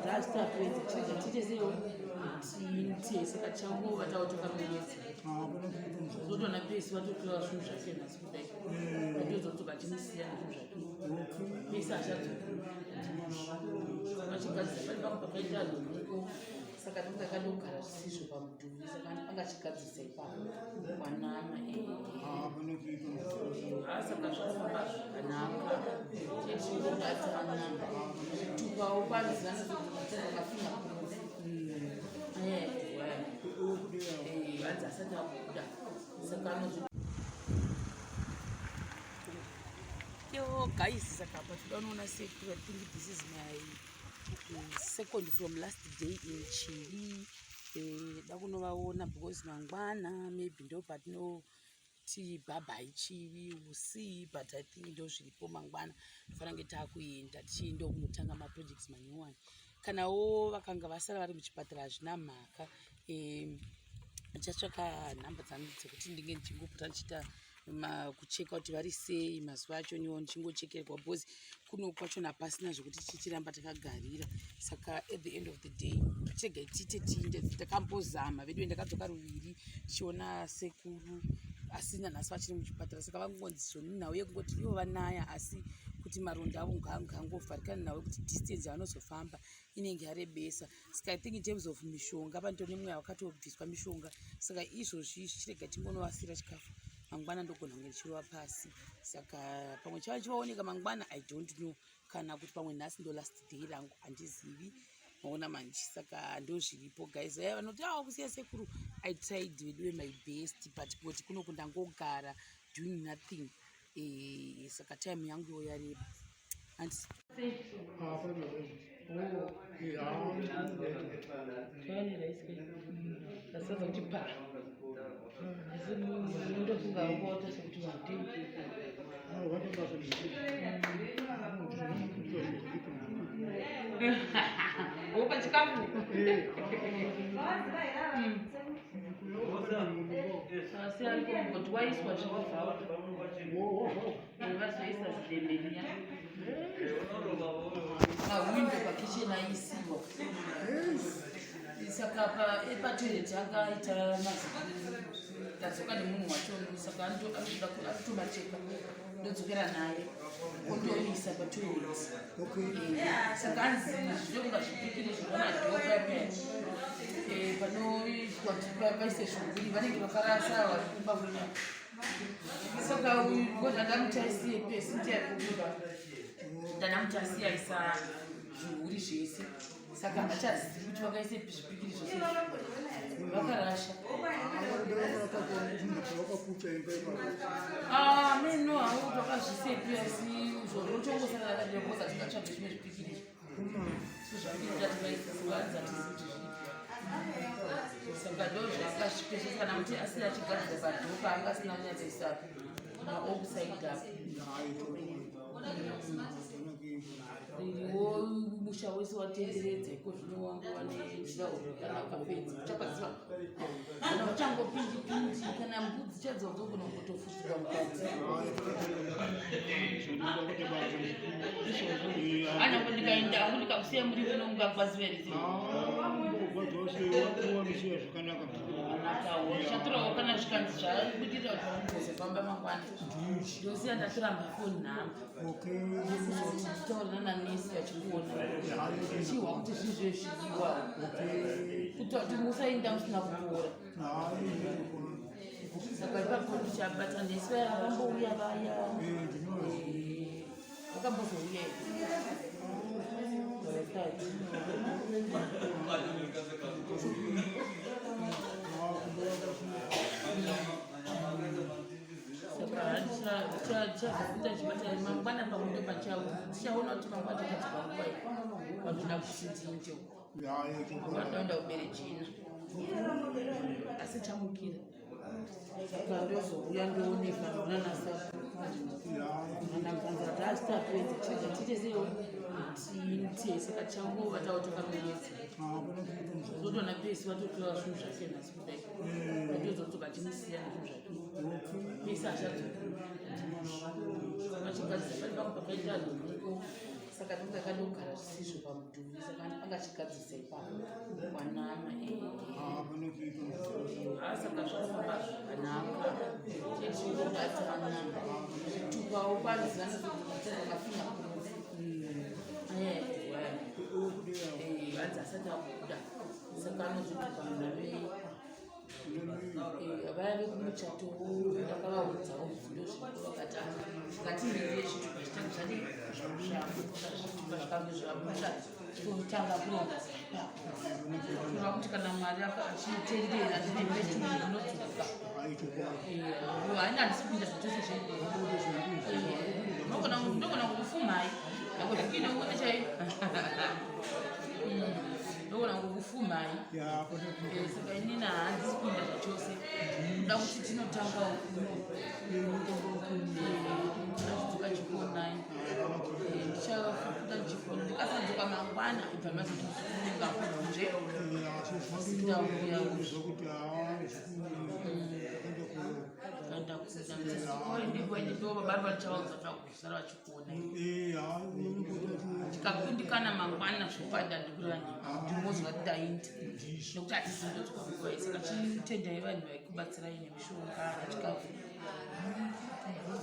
Rasta kwezi chitese ti saka changu vataotoka muyedzi zotona pesi vatotora zvinhu zvake nhasi kudai vatozotoka chimusiya nezvinhu zvake pesi achadzo vachigadzisa pari pangu pakaita nhumiko saka ndinge akandogara zvisizvo pamudhuri saka ndipanga achigadzisa ipapo wanama saka zvakafamba zvakanaka chechingobatana zvitupawo panzana zvakafina vanzi asati akubuda saka anozvi yo guys saka apa tinoona sekuru I think this is my second from last day in Chile dakunovaona because mangwana maybe ndo patinoti bhabhai Chile we'll see but I think ndo zviripo mangwana fanange takuenda tichienda kunotanga maprojects manyowani kanawo vakanga vasara vari muchipatara hazvina mhaka ndichatsvaka nhamba dzangu dzekuti ndinge ndichingopota ndichiita kucheka kuti vari sei mazuva acho niwo ndichingochekerwa because kuno kwachona pasina zvokuti tichiramba takagarira saka at the end of the day tega tite tiinde takambozama vedu ndakadzoka ruviri tichiona sekuru asina nhasi vachiri muchipatara saka vangongonzisoni nhau yekungoti ivo vanaya asi kuti maronda avo ngangofarikan nawo kuti distance yavanozofamba inenge yarebesa saka I think in terms of mishonga vantori nemweya wakatobviswa mishonga saka izvozvi zvichirega tingonovasira chikafu mangwana ndogona kunge ndichirova pasi saka pamwe chava chivaoneka mangwana I don't know kana kuti pamwe nhasi ndo last day rangu handizivi maona manji saka ndo zviripo guys vanoti kusiya sekuru I tried to do my best but kuti kuno kundangogara doing nothing saka time yangu yo yareba opa chikafu asi arikomboti waiswa zvakavhawa vazoisa zvidemberiya mawindo pakicheni aisiwa saka patoireti akaita tadzoka nemunhu wacho saka anotomacheka ndodzokera naye otoisa patoireti saka anzi zvinonga zvipikiri zvinomadhoka panoitwa kuti paise shunguri vanenge vakarasa varikumba kunya saka ndandamuchaisiye pesi ndiyakuba ndandamuchasiyaisa zvihuri zvese saka hachazivi kuti vakaise zvipikiri zvose vakarasha meno hau vakazvisepi asi zvochongosara akadekoza tikatsvaga zvimwe zvipikiri zvipikiri tatikaisivanza tisiuti saka ndo zvakazvipesha kana kuti asina achigadzira padhopa anga asina kunyatsaisa maupside up ririwo musha wese watenderedza iko zvino wangova nejurauro rakanaka fenzi uchakwaziva kana uchangopindipindi kana mbudzi chadzogona kutofusirwa mukati anyangwe ndikaenda angu ndikakusiya muri kuno mungakwaziva here chaturawo kana zvikanzi zvabudirira kuti vangozofamba mangwana ndosiya ndatora mafoni nhamba taurana nanesi achikuona chihwa kuti zvizvo zvidiwa kuita kuti musaenda musina kupora saka ipapo ndichabata nesi vaya vakambouya vaya vakambozouya saka tichazokuita chibata mangwana pamundo pachavo tichaona kuti mangwana takadzipa nguva vanoda kusinzinjo vanoda kubere jina asi chamukira saka ndozouya ndooneka nonanasapo anambanza tasitapedza chega titesewo ti saka changu vataotoka muyedzi zotona pesi vatotora zvinhu zvake nhasi kudai vatozotoka chimusiya nezvinhu zvake pesi achadzoka vachigadzisa pari pangu pakaita nhumiko saka ndinge akandogara zvisizvo pamudhuri saka angachigadzisa ipapo kwanama saka zvakafamba zvakanaka chezvinobatana tupawo panzana zvakafina hanzi asati akuda saka anozotupa munhu vaya vekumuchato ndakavaudzawo ndo zvinokuvakati ngatirire zvitupa zvitange zvadi zvitupa zvikange zvamusha totanga kuronga kureva kuti kana mwari achitendera ndinepetumu inodzoka haina handisipinda zvachose zvenogona kukufumai akoikuina chai ndogona kukufumai saka inini handisipinda zvachose kuda kuti tinotangawo ndikadzoka chikonai ndichafuta chikona ndikasadzoka mangwana ibva mazotosunga kunje ndiko babari vachaudza zvakuzara vachikuona ndikakundikana mangwana zvopada ndirimozva kuti daindi nekuti hatizindotswa nguva saka chitendai vanhu vaikubatsirai nemishonga vachikafu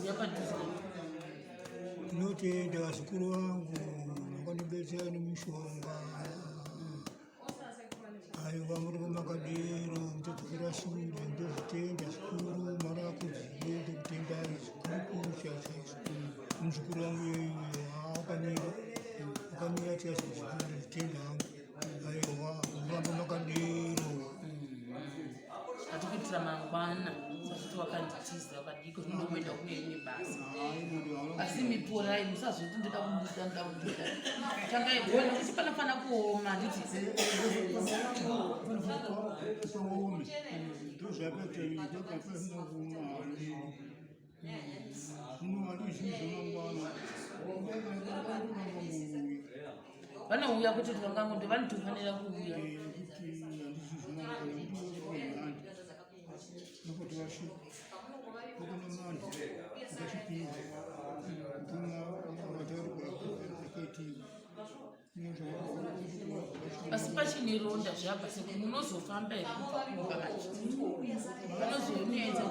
yapadhuze tinotenda vazukuru vangu makandibetsera nemishonga aiwa muri kumakadero mutadzokera shure ndozvitenda zvikuru mari akuzive ndokutendai zvikuru chaizvo muzukuru wangu yoiyo akamira tiazvitenda hangu aiwa kuramba makadero atikuitira mangwana sakuti wakanditiza wakadiko ndinoenda kuneimwe basa asi miporai musazoti ndoda kundoda tangaigona kuti panofana kuoma handiti vanouya kuti vangangondo vanotofanira kuuya asi pachine ronda zvabva sekuti munozofamba here kubva kumba vanozoonedza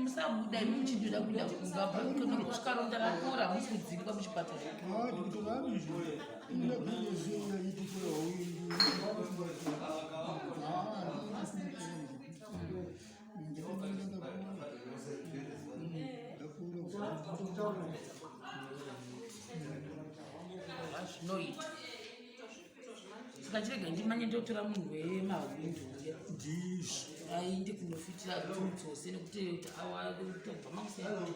musabuda muchindoda kuda kumba kusvika ronda rakura hamusi kudzivikwa muchipatara zvinoita saka chirega ndimanye ndotora munhu wemahwindo uya ainde kunofitira dzose nekuti tobva makusiyana